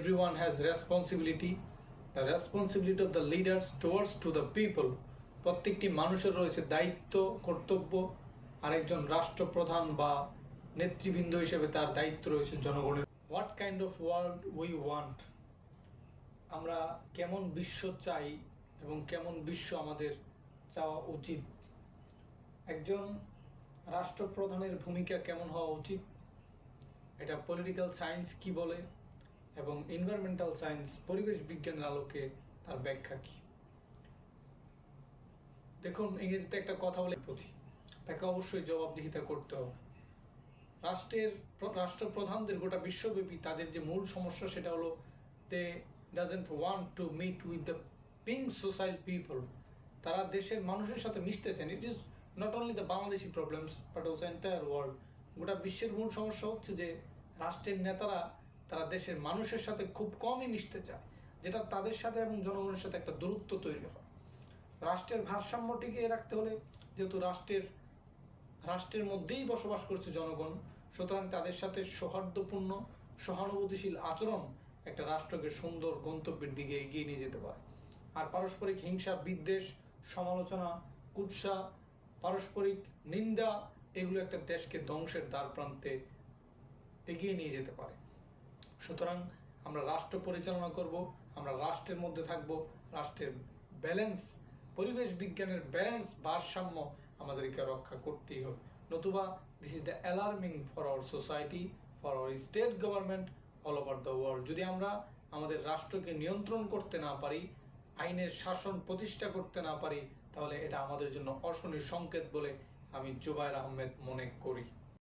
everyone has responsibility. The responsibility of the leaders towards to the people. প্রত্যেকটি মানুষের রয়েছে দায়িত্ব, কর্তব্য। আরেকজন রাষ্ট্রপ্রধান বা নেতৃবৃন্দ হিসেবে তার দায়িত্ব রয়েছে জনগণের। What kind of world we want, আমরা কেমন বিশ্ব চাই এবং কেমন বিশ্ব আমাদের চাওয়া উচিত। একজন রাষ্ট্রপ্রধানের ভূমিকা কেমন হওয়া উচিত, এটা পলিটিক্যাল সায়েন্স কি বলে এবং এনভায়রনমেন্টাল সায়েন্স পরিবেশ বিজ্ঞানের আলোকে তার ব্যাখ্যা কি। দেখুন, ইংরেজিতে একটা কথা বলে প্রতি তাকে অবশ্যই জবাবদিহিতা করতে হবে। রাষ্ট্রপ্রধানদের গোটা বিশ্বব্যাপী তাদের যে মূল সমস্যা সেটা হলো they doesn't want to meet with the being social people. তারা দেশের মানুষের সাথে মিশতে চান। It is not only the Bangladeshi problems but also entire world. গোটা বিশ্বের মূল সমস্যা হচ্ছে যে রাষ্ট্রের নেতারা তারা দেশের মানুষের সাথে খুব কমই মিশতে চায়, যেটা তাদের সাথে এবং জনগণের সাথে একটা দূরত্ব তৈরি হয়। রাষ্ট্রের ভারসাম্য টিকিয়ে রাখতে হলে, যেহেতু রাষ্ট্রের মধ্যেই বসবাস করছে জনগণ, সুতরাং তাদের সাথে সৌহার্দ্যপূর্ণ সহানুভূতিশীল আচরণ একটা রাষ্ট্রকে সুন্দর গন্তব্যের দিকে এগিয়ে নিয়ে যেতে পারে। আর পারস্পরিক হিংসা, বিদ্বেষ, সমালোচনা, কুৎসা, পারস্পরিক নিন্দা, এগুলো একটা দেশকে ধ্বংসের দ্বার প্রান্তে এগিয়ে নিয়ে যেতে পারে। সুতরাং আমরা রাষ্ট্র পরিচালনা করব, আমরা রাষ্ট্রের মধ্যে থাকব, রাষ্ট্রের ব্যালেন্স, পরিবেশ বিজ্ঞানের ব্যালেন্স, ভারসাম্য আমাদেরকে রক্ষা করতেই হবে। নতুবা this is the alarming for our society, for our state government all over the world. যদি আমরা আমাদের রাষ্ট্রকে নিয়ন্ত্রণ করতে না পারি, আইনের শাসন প্রতিষ্ঠা করতে না পারি, তাহলে এটা আমাদের জন্য অশনির সংকেত বলে আমি জুবায়ের আহমেদ মনে করি।